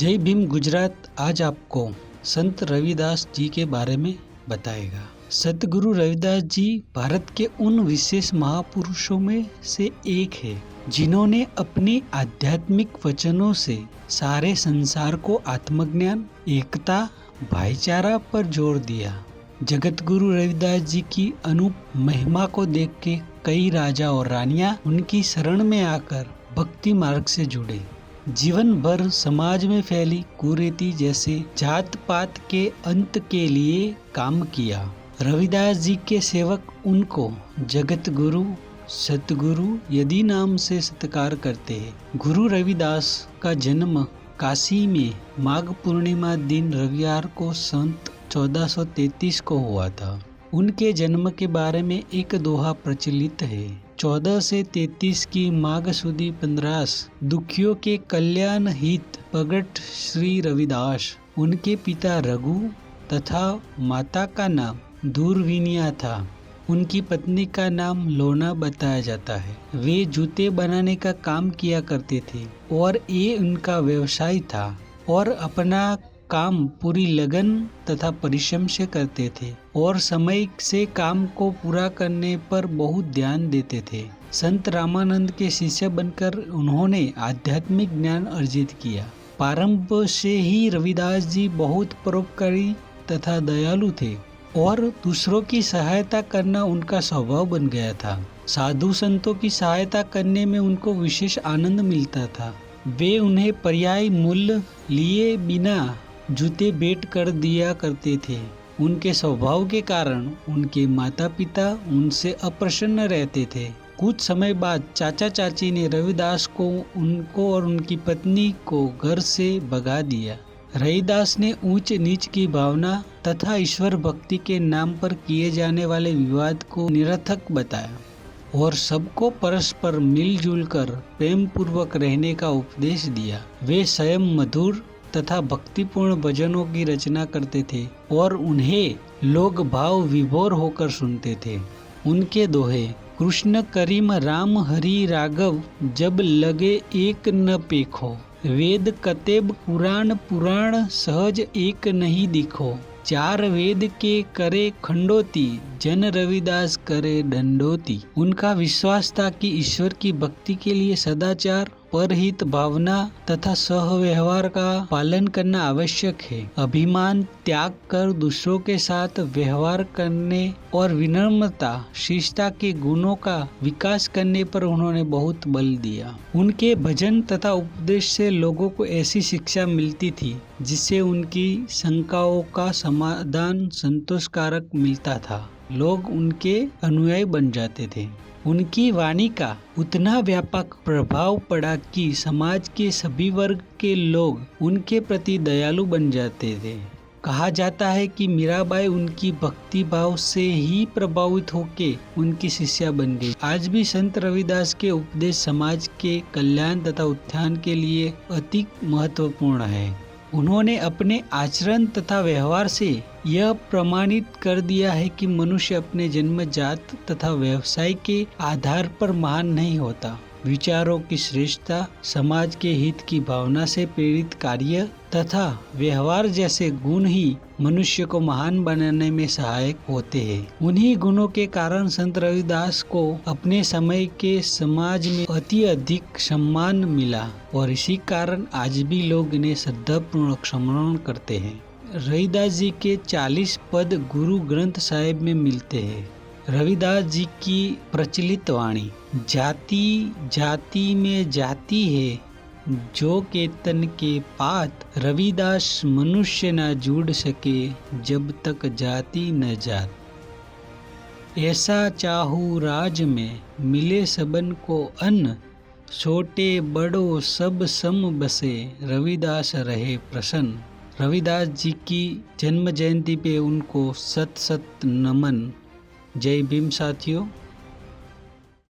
जय भीम गुजरात आज आपको संत रविदास जी के बारे में बताएगा। सतगुरु रविदास जी भारत के उन विशेष महापुरुषों में से एक है जिन्होंने अपने आध्यात्मिक वचनों से सारे संसार को आत्मज्ञान, एकता, भाईचारा पर जोर दिया। जगत गुरु रविदास जी की अनूप महिमा को देख के कई राजा और रानियां उनकी शरण में आकर भक्ति मार्ग से जुड़े। जीवन भर समाज में फैली कुरीति जैसे जात पात के अंत के लिए काम किया। रविदास जी के सेवक उनको जगत गुरु, सतगुरु यदि नाम से सत्कार करते हैं। गुरु रविदास का जन्म काशी में माघ पूर्णिमा दिन रविवार को सन 1433 को हुआ था। उनके जन्म के बारे में एक दोहा प्रचलित है। 14 से 33 की माघ सुदी 15 दुखियों के कल्याण हित प्रगट श्री रविदास। उनके पिता रघु तथा माता का नाम दूरवीनिया था। उनकी पत्नी का नाम लोना बताया जाता है। वे जूते बनाने का काम किया करते थे और ये उनका व्यवसाय था और अपना काम पूरी लगन तथा परिश्रम से करते थे और समय से काम को पूरा करने पर बहुत ध्यान देते थे। संत रामानंद के शिष्य बनकर उन्होंने आध्यात्मिक ज्ञान अर्जित किया। प्रारंभ से ही रविदास जी बहुत परोपकारी तथा दयालु थे और दूसरों की सहायता करना उनका स्वभाव बन गया था। साधु संतों की सहायता करने में उनको विशेष आनंद मिलता था। वे उन्हें पर्याय मूल्य लिए बिना जूते भेंट कर दिया करते थे। उनके स्वभाव के कारण उनके माता पिता उनसे अप्रसन्न रहते थे। कुछ समय बाद चाचा चाची ने रविदास को उनको और उनकी पत्नी को घर से भगा दिया। रविदास ने ऊंच नीच की भावना तथा ईश्वर भक्ति के नाम पर किए जाने वाले विवाद को निरर्थक बताया और सबको परस्पर मिलजुल कर प्रेम पूर्वक रहने का उपदेश दिया। वे स्वयं मधुर तथा भक्तिपूर्ण भजनों की रचना करते थे और उन्हें लोग भाव विभोर होकर सुनते थे। उनके दोहे कृष्ण करीम राम हरि राघव जब लगे एक न पेखो, वेद कतेब पुराण पुराण सहज एक नहीं दिखो, चार वेद के करे खंडोती जन रविदास करे दंडोती। उनका विश्वास था कि ईश्वर की भक्ति के लिए सदाचार, परहित भावना तथा सहव्यवहार का पालन करना आवश्यक है। अभिमान त्याग कर दूसरों के साथ व्यवहार करने और विनम्रता, शिष्टता के गुणों का विकास करने पर उन्होंने बहुत बल दिया। उनके भजन तथा उपदेश से लोगों को ऐसी शिक्षा मिलती थी जिससे उनकी शंकाओं का समाधान संतोषकारक मिलता था। लोग उनके अनुयायी बन जाते थे। उनकी वाणी का उतना व्यापक प्रभाव पड़ा कि समाज के सभी वर्ग के लोग उनके प्रति दयालु बन जाते थे। कहा जाता है कि मीराबाई उनकी भक्ति भाव से ही प्रभावित होके उनकी शिष्या बन गई। आज भी संत रविदास के उपदेश समाज के कल्याण तथा उत्थान के लिए अति महत्वपूर्ण है। उन्होंने अपने आचरण तथा व्यवहार से यह प्रमाणित कर दिया है कि मनुष्य अपने जन्म, जात तथा व्यवसाय के आधार पर महान नहीं होता। विचारों की श्रेष्ठता, समाज के हित की भावना से प्रेरित कार्य तथा व्यवहार जैसे गुण ही मनुष्य को महान बनाने में सहायक होते हैं। उन्हीं गुणों के कारण संत रविदास को अपने समय के समाज में अति अधिक सम्मान मिला और इसी कारण आज भी लोग इन्हें श्रद्धापूर्वक स्मरण करते हैं। रविदास जी के 40 पद गुरु ग्रंथ साहिब में मिलते हैं। रविदास जी की प्रचलित वाणी, जाति जाति में जाति है जो केतन के पात, रविदास मनुष्य न जुड़ सके जब तक जाति न जात। ऐसा चाहू राज में मिले सबन को अन्न, छोटे बड़ो सब सम बसे रविदास रहे प्रसन्न। रविदास जी की जन्म जयंती पे उनको सत सत नमन। जय भीम साथियों।